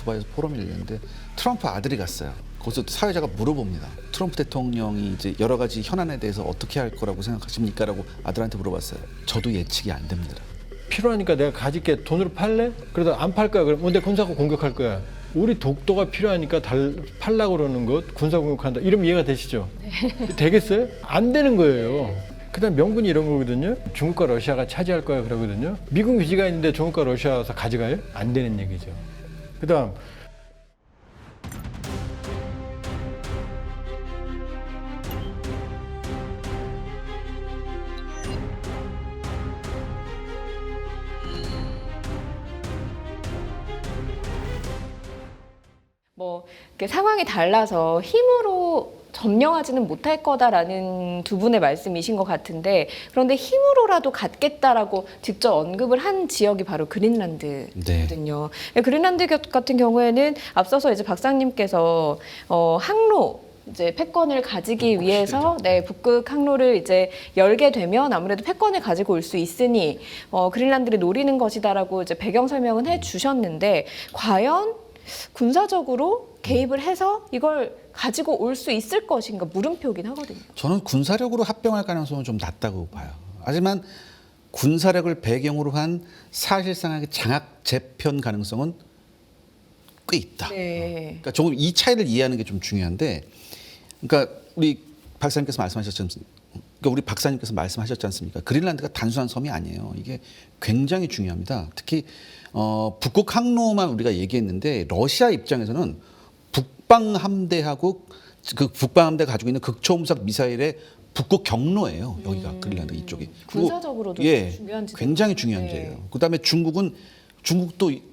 두바이에서 포럼이 열렸는데 트럼프 아들이 갔어요. 거기서 사회자가 물어봅니다. 트럼프 대통령이 이제 여러 가지 현안에 대해서 어떻게 할 거라고 생각하십니까? 라고 아들한테 물어봤어요. 저도 예측이 안 됩니다. 필요하니까 내가 가질게. 돈으로 팔래? 그러다 안 팔 거야. 그럼 근데 군사고 공격할 거야. 우리 독도가 필요하니까 팔라고 그러는 것, 군사 공격한다. 이러면 이해가 되시죠? 네. 되겠어요? 안 되는 거예요. 그다음 명분이 이런 거거든요. 중국과 러시아가 차지할 거야 그러거든요. 미군 기지가 있는데 중국과 러시아 와서 가져가요? 안 되는 얘기죠. 그다음 뭐 이렇게 상황이 달라서 힘으로 점령하지는 못할 거다라는 두 분의 말씀이신 것 같은데, 그런데 힘으로라도 갖겠다라고 직접 언급을 한 지역이 바로 그린란드거든요. 네. 그린란드 같은 경우에는 앞서서 이제 박사님께서 항로 이제 패권을 가지기 위해서 북극 항로를 이제 열게 되면 아무래도 패권을 가지고 올 수 있으니 그린란드를 노리는 것이다라고 이제 배경 설명은 해주셨는데, 과연 군사적으로 개입을 해서 이걸 가지고 올 수 있을 것인가 물음표긴 하거든요. 저는 군사력으로 합병할 가능성은 좀 낮다고 봐요. 하지만 군사력을 배경으로 한 사실상의 장악 재편 가능성은 꽤 있다. 네. 그러니까 조금 이 차이를 이해하는 게 좀 중요한데, 그러니까 우리 박사님께서 말씀하셨지 않습니까? 그러니까 우리 박사님께서 말씀하셨지 않습니까? 그린란드가 단순한 섬이 아니에요. 이게 굉장히 중요합니다. 특히 북극 항로만 우리가 얘기했는데, 러시아 입장에서는 북방 함대하고 그 북방 함대가 가지고 있는 극초음속 미사일의 북극 경로예요. 여기가 그린란드 이쪽이. 군사적으로도 예, 중요한 지점. 굉장히 중요한 지예요. 그다음에 중국도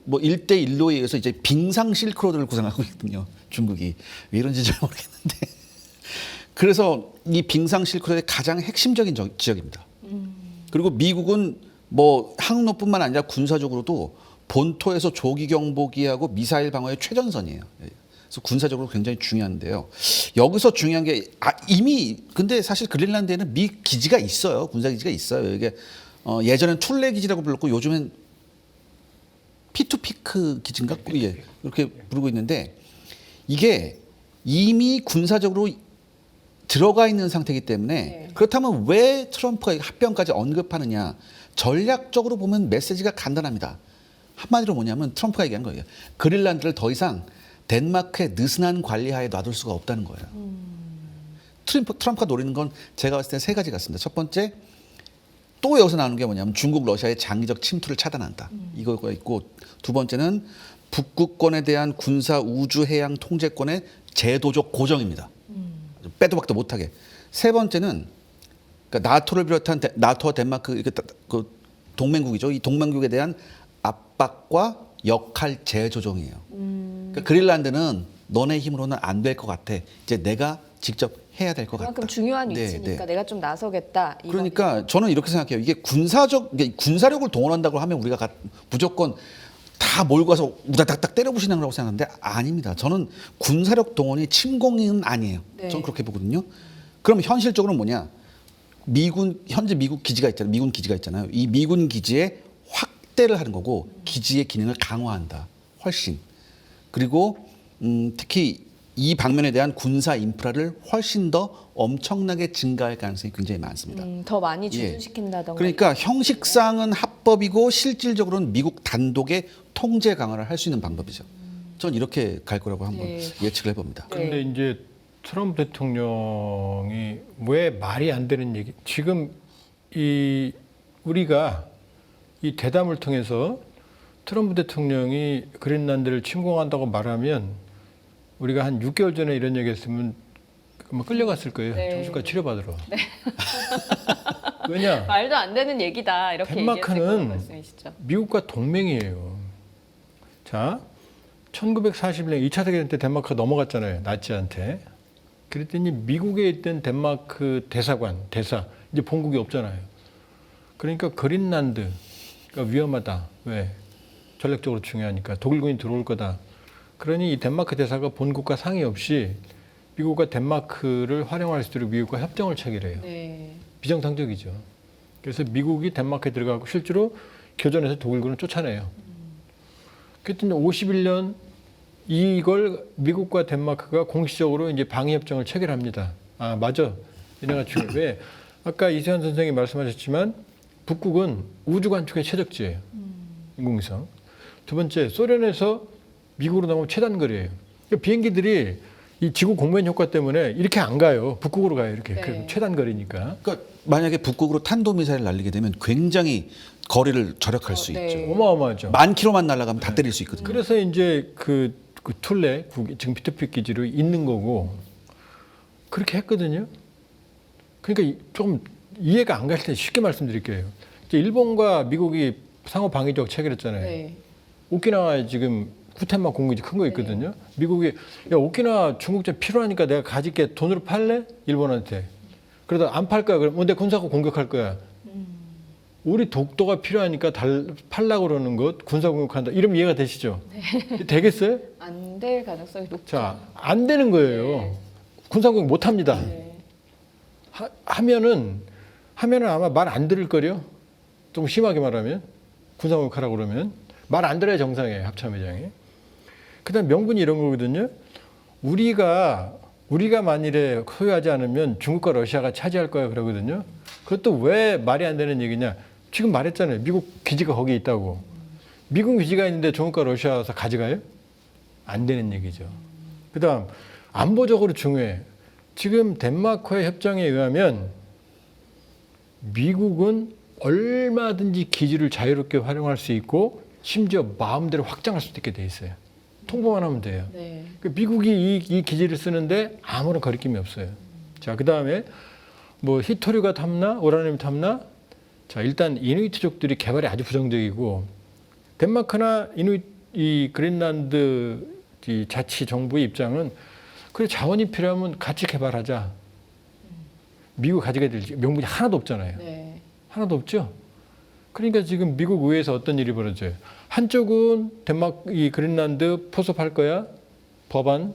뭐 1대1로에 의해서 이제 빙상 실크로드를 구상하고 있거든요. 중국이 왜 이런지 잘 모르겠는데. 그래서 이 빙상 실크로드의 가장 핵심적인 지역입니다. 그리고 미국은 뭐 항로뿐만 아니라 군사적으로도 본토에서 조기 경보기하고 미사일 방어의 최전선이에요. 그래서 군사적으로 굉장히 중요한데요. 여기서 중요한 게 이미 근데 사실 그린란드에는 미 기지가 있어요. 군사 기지가 있어요. 이게 예전엔 툴레 기지라고 불렀고 요즘엔 피투피크 기지인가? 예, 이렇게 부르고 있는데, 이게 이미 군사적으로 들어가 있는 상태이기 때문에 그렇다면 왜 트럼프가 합병까지 언급하느냐? 전략적으로 보면 메시지가 간단합니다. 한마디로 뭐냐면 트럼프가 얘기한 거예요. 그린란드를 더 이상 덴마크의 느슨한 관리하에 놔둘 수가 없다는 거예요. 트럼프가 노리는 건 제가 봤을 때 세 가지 같습니다. 첫 번째, 또 여기서 나오는 게 뭐냐면 중국, 러시아의 장기적 침투를 차단한다. 이거가 있고, 두 번째는 북극권에 대한 군사 우주 해양 통제권의 제도적 고정입니다. 빼도 박도 못하게. 세 번째는 그러니까 나토를 비롯한 나토와 덴마크 이렇게 그 동맹국이죠. 이 동맹국에 대한 압박과 역할 재조정이에요. 그러니까 그린란드는 너네 힘으로는 안 될 것 같아. 이제 내가 직접 해야 될 것 같다. 그만큼 중요한 위치니까 내가 좀 나서겠다. 그러니까 저는 이렇게 생각해요. 이게 군사력을 동원한다고 하면 우리가 무조건 다 몰고 가서 우다닥닥 때려부시는 거라고 생각하는데 아닙니다. 저는 군사력 동원이 침공은 아니에요. 저는 그렇게 보거든요. 그럼 현실적으로 뭐냐? 현재 미군 기지가 있잖아요. 이 미군 기지에 확대를 하는 거고, 기지의 기능을 강화한다. 훨씬. 그리고 특히 이 방면에 대한 군사 인프라를 훨씬 더 엄청나게 증가할 가능성이 굉장히 많습니다. 더 많이 주둔시킨다던가. 그러니까 형식상은 합법이고 실질적으로는 미국 단독의 통제 강화를 할 수 있는 방법이죠. 전 이렇게 갈 거라고 한번 예측을 해봅니다. 근데 이제 트럼프 대통령이 왜 말이 안 되는 얘기? 지금 우리가 이 대담을 통해서 트럼프 대통령이 그린란드를 침공한다고 말하면, 우리가 한 6개월 전에 이런 얘기했으면 끌려갔을 거예요. 정신과 치료받으러. 왜냐? 말도 안 되는 얘기다 이렇게 얘기했을 거라는 말씀이시죠. 미국과 동맹이에요. 자, 1941년 2차 대전 때 덴마크가 넘어갔잖아요. 나치한테. 그랬더니 미국에 있던 덴마크 대사 이제 본국이 없잖아요. 그러니까 그린란드가 위험하다. 왜? 전략적으로 중요하니까. 독일군이 들어올 거다. 그러니 이 덴마크 대사가 본국과 상의 없이 미국과 덴마크를 활용할 수 있도록 미국과 협정을 체결해요. 비정상적이죠. 그래서 미국이 덴마크에 들어가고 실제로 교전에서 독일군을 쫓아내요. 그랬더니 51년 이걸 미국과 덴마크가 공식적으로 이제 방위 협정을 체결합니다. 아, 맞아. 이래가 중요. 왜? 아까 이세환 선생이 말씀하셨지만 북극은 우주 관측의 최적지예요. 인공위성. 두 번째, 소련에서 미국으로 넘어오면 최단거리예요. 그러니까 비행기들이 이 지구 공면 효과 때문에 이렇게 안 가요. 북극으로 가요. 이렇게. 네. 최단거리니까. 그러니까 만약에 북극으로 탄도미사일을 날리게 되면 굉장히 거리를 절약할 수 네. 있죠. 어마어마하죠. 만 킬로만 날아가면 다 때릴 수 있거든요. 그래서 이제 그 툴레, 지금 피터필 기지로 있는 거고 그렇게 했거든요. 그러니까 조금 이해가 안 갈 때 쉽게 말씀드릴게요. 이제 일본과 미국이 상호 방위 조약 체결했잖아요. 네. 오키나와에 지금 구텐마 공군기 큰 거 있거든요. 미국이 야 오키나와 중국제 필요하니까 내가 가질게 돈으로 팔래? 일본한테. 그러다 안 팔 거야. 그럼 내 군사고 공격할 거야. 우리 독도가 필요하니까 팔라고 그러는 것 군사 공격한다. 이러면 이해가 되시죠? 네. 되겠어요? 안 될 가능성이 높죠. 자, 안 되는 거예요. 군사 공격 못 합니다. 네. 하면은 아마 말 안 들을 거요. 좀 심하게 말하면 군사 공격하라고 그러면 말 안 들어야 정상이에요. 합참의장이. 그다음 명분이 이런 거거든요. 우리가 만일에 소유하지 않으면 중국과 러시아가 차지할 거야 그러거든요. 그것도 왜 말이 안 되는 얘기냐? 지금 말했잖아요. 미국 기지가 거기 있다고. 미국 기지가 있는데 중국과 러시아 와서 가져가요? 안 되는 얘기죠. 그다음 안보적으로 중요해. 지금 덴마크의 협정에 의하면 미국은 얼마든지 기지를 자유롭게 활용할 수 있고 심지어 마음대로 확장할 수도 있게 돼 있어요. 통보만 하면 돼요. 네. 미국이 이 기지를 쓰는데 아무런 거리낌이 없어요. 자, 그 다음에 뭐 히토류가 탐나, 우라늄 탐나. 자, 일단 이누이트족들이 개발이 아주 부정적이고 덴마크나 이 그린란드 이 자치 정부의 입장은 그래 자원이 필요하면 같이 개발하자. 미국 가지게 될 명분이 하나도 없잖아요. 네. 하나도 없죠. 그러니까 지금 미국 의회에서 어떤 일이 벌어져요. 한쪽은 이 그린란드 포섭할 거야 법안.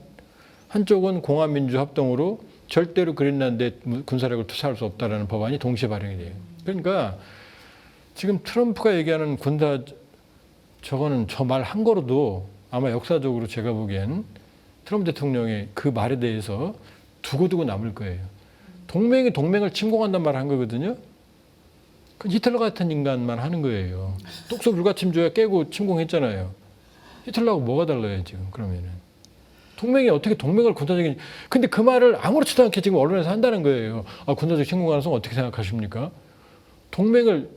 한쪽은 공화민주합동으로 절대로 그린란드에 군사력을 투사할 수 없다라는 법안이 동시에 발행이 돼요. 그러니까 지금 트럼프가 얘기하는 군사 저거는 저 말 한 거로도 아마 역사적으로 제가 보기엔 트럼프 대통령의 그 말에 대해서 두고두고 남을 거예요. 동맹이 동맹을 침공한단 말을 한 거거든요. 그 히틀러 같은 인간만 하는 거예요. 독소 불가침조약 깨고 침공했잖아요. 히틀러하고 뭐가 달라요 지금 그러면은. 동맹이 어떻게 동맹을 군사적인 근데 그 말을 아무렇지도 않게 지금 언론에서 한다는 거예요. 아, 군사적 침공 가능성 어떻게 생각하십니까? 동맹을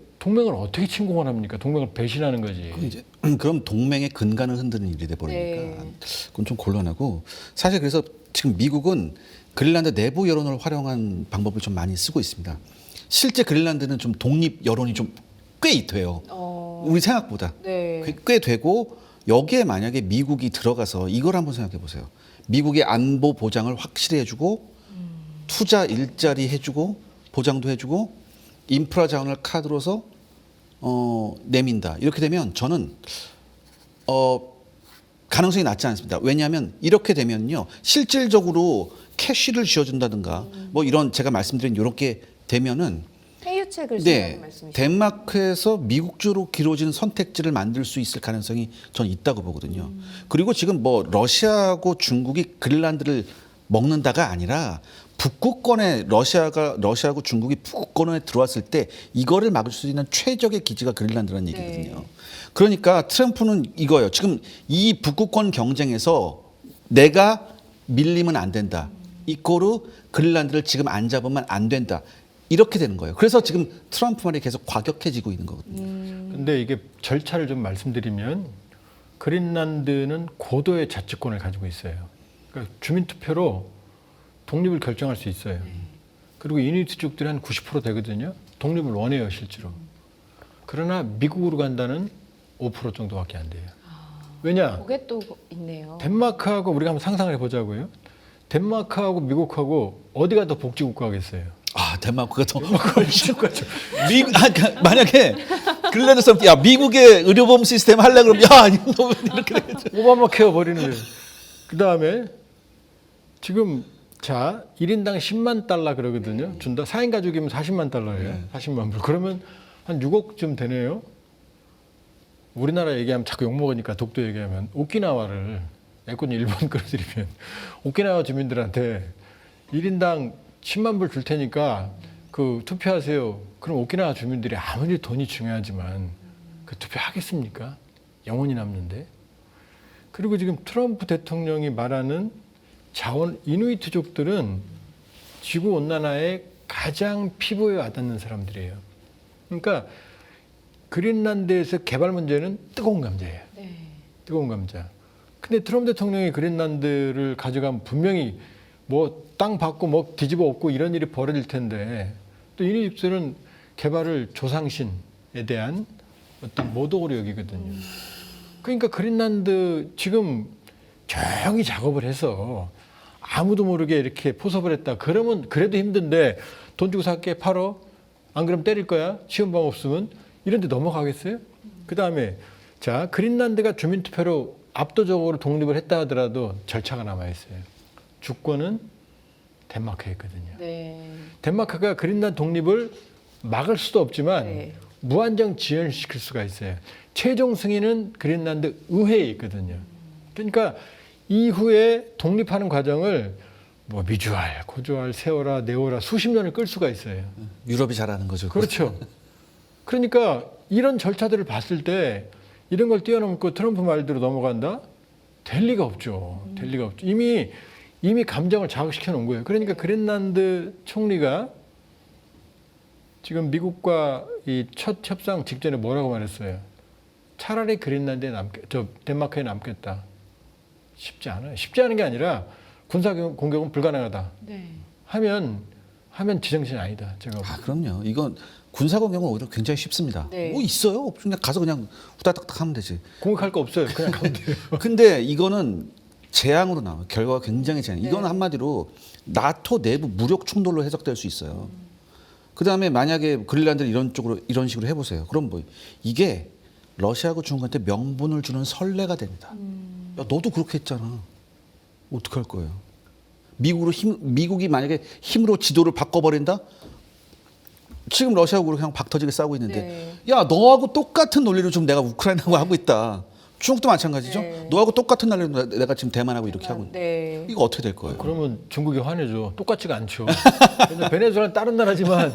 어떻게 침공을 합니까? 동맹을 배신하는 거지. 이제 그럼 동맹의 근간을 흔드는 일이 돼 버리니까 네. 그건 좀 곤란하고 사실 그래서 지금 미국은 그린란드 내부 여론을 활용한 방법을 좀 많이 쓰고 있습니다. 실제 그린란드는 좀 독립 여론이 좀 꽤 돼요. 우리 생각보다 네. 꽤 되고 여기에 만약에 미국이 들어가서 이걸 한번 생각해 보세요. 미국의 안보 보장을 확실히 해주고 투자 일자리 해주고 보장도 해주고 인프라 자원을 카드로서 내민다. 이렇게 되면 저는 가능성이 낮지 않습니다. 왜냐하면 이렇게 되면요 실질적으로 캐시를 쥐어준다든가 뭐 이런 제가 말씀드린 이렇게 되면은 회유책을 네, 쓰는 말씀이시죠? 덴마크에서 미국주로 기울어진 선택지를 만들 수 있을 가능성이 저는 있다고 보거든요. 그리고 지금 뭐 러시아하고 중국이 그린란드를 먹는다가 아니라 북극권에 러시아하고 중국이 북극권에 들어왔을 때 이거를 막을 수 있는 최적의 기지가 그린란드라는 얘기거든요. 네. 그러니까 트럼프는 이거예요. 지금 이 북극권 경쟁에서 내가 밀리면 안 된다. 이거로 그린란드를 지금 안 잡으면 안 된다. 이렇게 되는 거예요. 그래서 지금 트럼프 말이 계속 과격해지고 있는 거거든요. 근데 이게 절차를 좀 말씀드리면 그린란드는 고도의 자치권을 가지고 있어요. 그러니까 주민투표로 독립을 결정할 수 있어요. 그리고 이누이트족들이 한 90% 되거든요. 독립을 원해요, 실제로. 그러나 미국으로 간다는 5% 정도밖에 안 돼요. 왜냐? 그게 또 있네요. 덴마크하고 우리가 한번 상상을 해보자고요. 덴마크하고 미국하고 어디가 더 복지국가겠어요? 아, 덴마크가 더 복지국가죠. 그러니까 만약에 그린란드 사람 야 미국의 의료보험 시스템 하려 그러면 야 이렇게 되겠죠. 오바마 케어 버리는 거예요. 그 다음에 지금 자 1인당 10만 달러 그러거든요. 준다. 4인 가족이면 40만 달러예요. 40만 불. 그러면 한 6억쯤 되네요. 우리나라 얘기하면 자꾸 욕먹으니까 독도 얘기하면 오키나와를 애권 일본 끌어들이면 오키나와 주민들한테 1인당 10만 불 줄 테니까 그 투표하세요. 그럼 오키나와 주민들이 아무리 돈이 중요하지만 그 투표하겠습니까? 영원히 남는데. 그리고 지금 트럼프 대통령이 말하는 자원 이누이트족들은 지구 온난화에 가장 피부에 와닿는 사람들이에요. 그러니까 그린란드에서 개발 문제는 뜨거운 감자예요. 네. 뜨거운 감자. 근데 트럼프 대통령이 그린란드를 가져가면 분명히 뭐 땅 받고 뭐 뒤집어 엎고 이런 일이 벌어질 텐데 또 이누이트족들은 개발을 조상신에 대한 어떤 모독으로 여기거든요. 그러니까 그린란드 지금 조용히 작업을 해서 아무도 모르게 이렇게 포섭을 했다. 그러면 그래도 힘든데 돈 주고 살게 팔어? 안 그러면 때릴 거야? 쉬운 방법 없으면? 이런 데 넘어가겠어요? 그다음에 자 그린란드가 주민투표로 압도적으로 독립을 했다 하더라도 절차가 남아있어요. 주권은 덴마크에 있거든요. 네. 덴마크가 그린란드 독립을 막을 수도 없지만 네. 무한정 지연시킬 수가 있어요. 최종 승인은 그린란드 의회에 있거든요. 그러니까 이후에 독립하는 과정을 뭐 미주알, 고주알, 세워라, 내워라 수십 년을 끌 수가 있어요. 유럽이 잘하는 거죠. 그렇죠. 그러니까 이런 절차들을 봤을 때 이런 걸 뛰어넘고 트럼프 말대로 넘어간다? 될 리가 없죠. 될 리가 없죠. 이미 감정을 자극시켜 놓은 거예요. 그러니까 그린란드 총리가 지금 미국과 이 첫 협상 직전에 뭐라고 말했어요? 차라리 그린란드에 덴마크에 남겠다. 쉽지 않아요. 쉽지 않은 게 아니라 군사 공격은 불가능하다. 네. 하면 지정신이 아니다. 제가 아, 그럼요. 이건 군사 공격은 오히려 굉장히 쉽습니다. 네. 뭐 있어요? 그냥 가서 그냥 후다닥 하면 되지. 공격할 거 없어요. 그냥 가면 돼요. 근데 이거는 재앙으로 나와요. 결과가 굉장히 재앙. 이거는 네. 한마디로 나토 내부 무력 충돌로 해석될 수 있어요. 그다음에 만약에 그린란드를 이런 식으로 해보세요. 그럼 뭐 이게 러시아하고 중국한테 명분을 주는 선례가 됩니다. 야, 너도 그렇게 했잖아. 어떡할 거예요? 미국이 만약에 힘으로 지도를 바꿔버린다? 지금 러시아하고 그냥 박터지게 싸우고 있는데, 야, 너하고 똑같은 논리로 지금 내가 우크라이나하고 하고 있다. 중국도 마찬가지죠. 네. 너하고 똑같은 논리로 내가 지금 대만하고 이렇게 하고 있다. 네. 이거 어떻게 될 거예요? 그러면 중국이 화내죠. 똑같지가 않죠. 왜냐면 베네수엘라는 다른 나라지만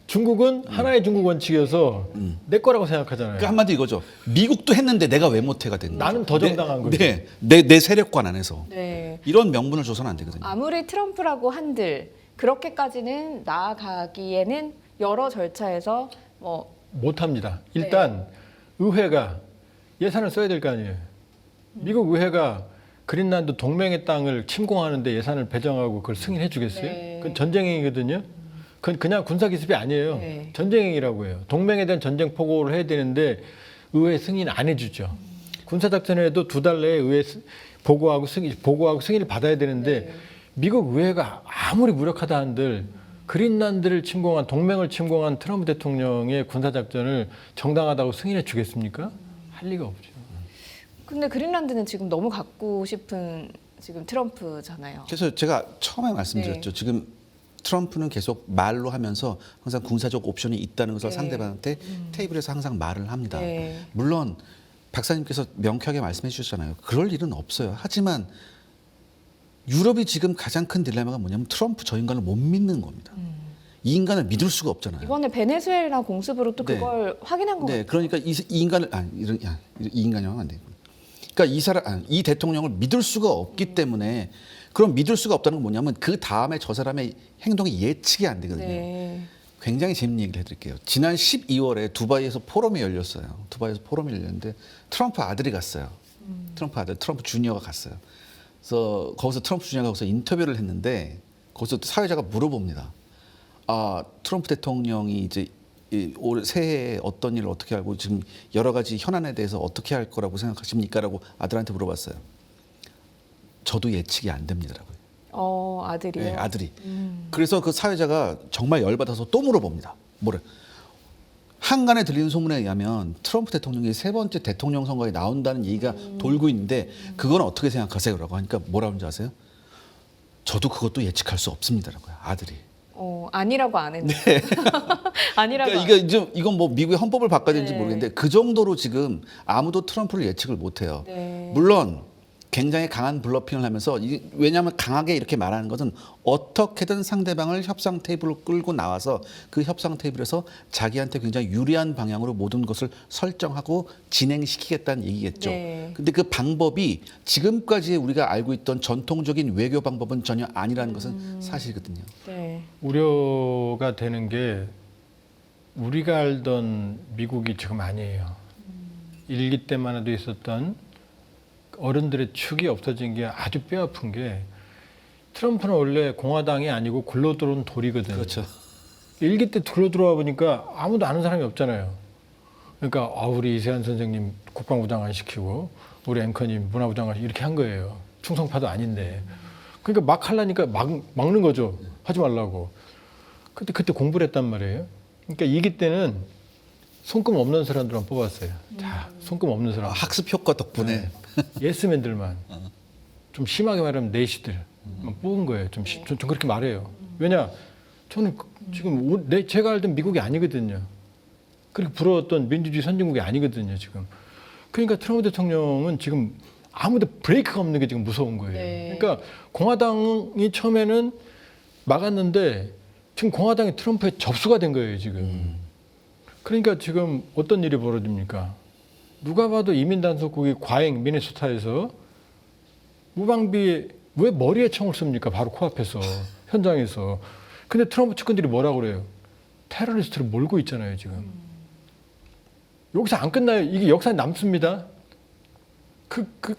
중국은 하나의 중국 원칙이어서 내 거라고 생각하잖아요. 그러니까 한마디 이거죠. 미국도 했는데 내가 왜 못해가 된다. 나는 더 정당한 거죠. 내 세력관 안에서. 네. 이런 명분을 줘서는 안 되거든요. 아무리 트럼프라고 한들 그렇게까지는 나아가기에는 여러 절차에서 뭐 못합니다. 일단 의회가 예산을 써야 될 거 아니에요. 미국 의회가 그린란드 동맹의 땅을 침공하는데 예산을 배정하고 그걸 승인해 주겠어요? 네. 그건 전쟁행위거든요. 그건 그냥 군사기습이 아니에요. 네. 전쟁행위라고 해요. 동맹에 대한 전쟁 포고를 해야 되는데 의회 승인 안 해주죠. 군사작전에도 2달 내에 의회 보고하고 승인을 받아야 되는데 미국 의회가 아무리 무력하다 한들 그린란드를 침공한 동맹을 침공한 트럼프 대통령의 군사작전을 정당하다고 승인해 주겠습니까? 할 리가 없죠. 근데 그린란드는 지금 너무 갖고 싶은 지금 트럼프잖아요. 그래서 제가 처음에 말씀드렸죠. 지금 트럼프는 계속 말로 하면서 항상 군사적 옵션이 있다는 것을 상대방한테 테이블에서 항상 말을 합니다. 네. 물론 박사님께서 명쾌하게 말씀해 주셨잖아요. 그럴 일은 없어요. 하지만 유럽이 지금 가장 큰 딜레마가 뭐냐면 트럼프 저 인간을 못 믿는 겁니다. 이 인간을 믿을 수가 없잖아요. 이번에 베네수엘라 공습으로 또 네. 그걸 확인한 것 같아요. 그러니까 이 인간을 이 인간이 하면 안 돼요. 그러니까 이 대통령을 믿을 수가 없기 때문에 그럼 믿을 수가 없다는 건 뭐냐면 그 다음에 저 사람의 행동이 예측이 안 되거든요. 네. 굉장히 재밌는 얘기를 해드릴게요. 지난 12월에 두바이에서 포럼이 열렸어요. 두바이에서 포럼이 열렸는데 트럼프 아들이 갔어요. 트럼프 주니어가 갔어요. 그래서 거기서 트럼프 주니어가 거기서 인터뷰를 했는데 거기서 사회자가 물어봅니다. 아, 트럼프 대통령이 이제 올 새해에 어떤 일을 어떻게 알고 지금 여러 가지 현안에 대해서 어떻게 할 거라고 생각하십니까? 라고 아들한테 물어봤어요. 저도 예측이 안 됩니다라고요. 아들이요. 네, 아들이. 그래서 그 사회자가 정말 열받아서 또 물어봅니다. 뭐래? 한간에 들리는 소문에 의하면 트럼프 대통령이 3번째 대통령 선거에 나온다는 얘기가 돌고 있는데 그건 어떻게 생각하세요? 라고 하니까 뭐라고 하는지 아세요? 저도 그것도 예측할 수 없습니다라고요. 아들이. 아니라고 안 했는데. 아니라고. 그러니까 이건 뭐 미국의 헌법을 바꿔야 되는지 네. 모르겠는데 그 정도로 지금 아무도 트럼프를 예측을 못 해요. 네. 물론 굉장히 강한 블러핑을 하면서 왜냐하면 강하게 이렇게 말하는 것은 어떻게든 상대방을 협상 테이블로 끌고 나와서 그 협상 테이블에서 자기한테 굉장히 유리한 방향으로 모든 것을 설정하고 진행시키겠다는 얘기겠죠. 네. 근데 그 방법이 지금까지 우리가 알고 있던 전통적인 외교 방법은 전혀 아니라는 것은 사실이거든요. 네. 우려가 되는 게 우리가 알던 미국이 지금 아니에요. 일기 때만 해도 있었던 어른들의 축이 없어진 게 아주 뼈아픈 게 트럼프는 원래 공화당이 아니고 굴러 들어온 돌이거든요. 그렇죠. 일기 때 굴러 들어와 보니까 아무도 아는 사람이 없잖아요. 그러니까 우리 이세한 선생님 국방부 장관 시키고 우리 앵커님 문화부 장관 이렇게 한 거예요. 충성파도 아닌데. 그러니까 막 하려니까 막는 거죠. 하지 말라고. 근데 그때 공부를 했단 말이에요. 그러니까 이기 때는 손금 없는 사람들만 뽑았어요. 자, 손금 없는 사람. 학습 효과 덕분에 예스맨들만 좀 심하게 말하면 내시들 뽑은 거예요. 좀 그렇게 말해요. 왜냐? 저는 지금 제가 알던 미국이 아니거든요. 그렇게 부러웠던 민주주의 선진국이 아니거든요. 지금. 그러니까 트럼프 대통령은 지금 아무도 브레이크가 없는 게 지금 무서운 거예요. 네. 그러니까 공화당이 처음에는 막았는데 지금 공화당이 트럼프에 접수가 된 거예요. 지금. 그러니까 지금 어떤 일이 벌어집니까? 누가 봐도 이민 단속국이 과잉 미네소타에서 무방비 왜 머리에 총을 씁니까? 바로 코앞에서 현장에서. 근데 트럼프 측근들이 뭐라고 그래요? 테러리스트를 몰고 있잖아요 지금. 여기서 안 끝나요. 이게 역사에 남습니다.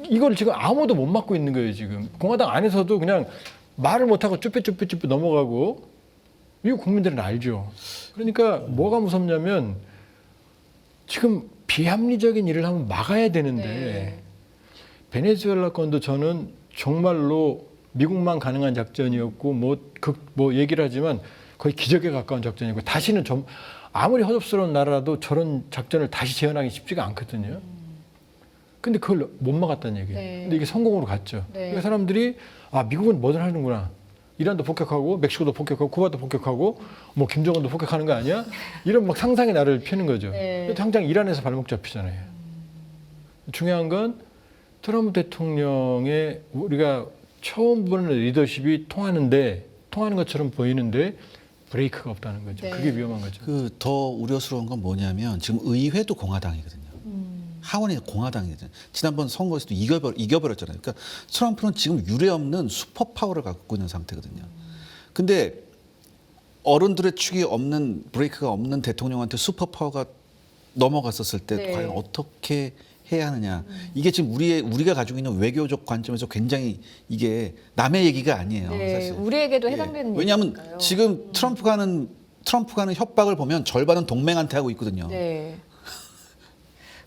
이걸 지금 아무도 못 막고 있는 거예요 지금. 공화당 안에서도 그냥 말을 못하고 쭈뼛쭈뼛 넘어가고 미국 국민들은 알죠. 그러니까 뭐가 무섭냐면 지금 비합리적인 일을 하면 막아야 되는데 네. 베네수엘라 건도 저는 정말로 미국만 가능한 작전이었고 뭐 얘기를 하지만 거의 기적에 가까운 작전이고 다시는 아무리 허접스러운 나라라도 저런 작전을 다시 재현하기 쉽지가 않거든요. 근데 그걸 못 막았다는 얘기예요. 네. 근데 이게 성공으로 갔죠. 네. 그러니까 사람들이 미국은 뭐든 하는구나. 이란도 폭격하고 멕시코도 폭격하고 쿠바도 폭격하고 뭐 김정은도 폭격하는 거 아니야? 이런 막 상상의 나를 펴는 거죠. 네. 근데 당장 이란에서 발목 잡히잖아요. 중요한 건 트럼프 대통령의 우리가 처음 보는 리더십이 통하는 것처럼 보이는데 브레이크가 없다는 거죠. 네. 그게 위험한 거죠. 그 더 우려스러운 건 뭐냐면 지금 의회도 공화당이거든요. 하원이 공화당이거든요. 지난번 선거에서도 이겨버렸잖아요. 그러니까 트럼프는 지금 유례없는 슈퍼 파워를 갖고 있는 상태거든요. 근데 어른들의 축이 없는 브레이크가 없는 대통령한테 슈퍼 파워가 넘어갔었을 때 네. 과연 어떻게 해야 하느냐. 이게 지금 우리가 가지고 있는 외교적 관점에서 굉장히 이게 남의 얘기가 아니에요. 네, 사실. 우리에게도 예. 해당되는 왜냐하면 얘기니까요. 지금 트럼프가 하는 협박을 보면 절반은 동맹한테 하고 있거든요. 네.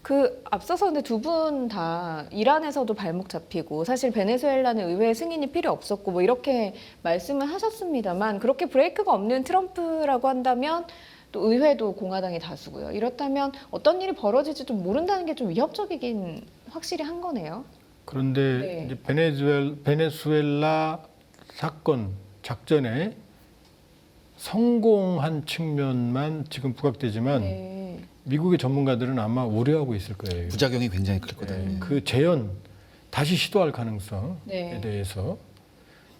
그 앞서서 근데 두 분 다 이란에서도 발목 잡히고 사실 베네수엘라는 의회 승인이 필요 없었고 뭐 이렇게 말씀을 하셨습니다만 그렇게 브레이크가 없는 트럼프라고 한다면 또 의회도 공화당이 다수고요. 이렇다면 어떤 일이 벌어질지 좀 모른다는 게 좀 위협적이긴 확실히 한 거네요. 그런데 네. 이제 베네수엘라 사건 작전에 성공한 측면만 지금 부각되지만 네. 미국의 전문가들은 아마 우려하고 있을 거예요. 부작용이 굉장히 클 거다. 그 재연 다시 시도할 가능성에 네. 대해서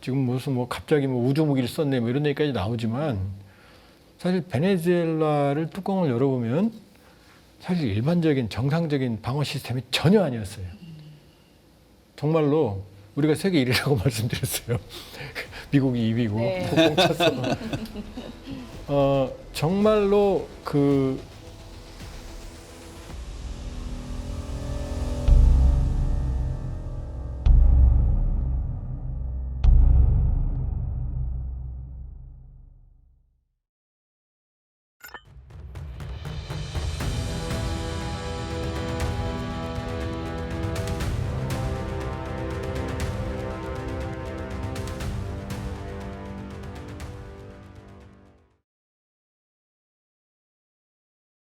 지금 무슨 갑자기 우주 무기를 썼네 이런 얘기까지 나오지만 사실 베네수엘라를 뚜껑을 열어보면 사실 일반적인 정상적인 방어 시스템이 전혀 아니었어요. 정말로 우리가 세계 1위라고 말씀드렸어요. 미국이 2위고 네. 쳤어. 정말로 그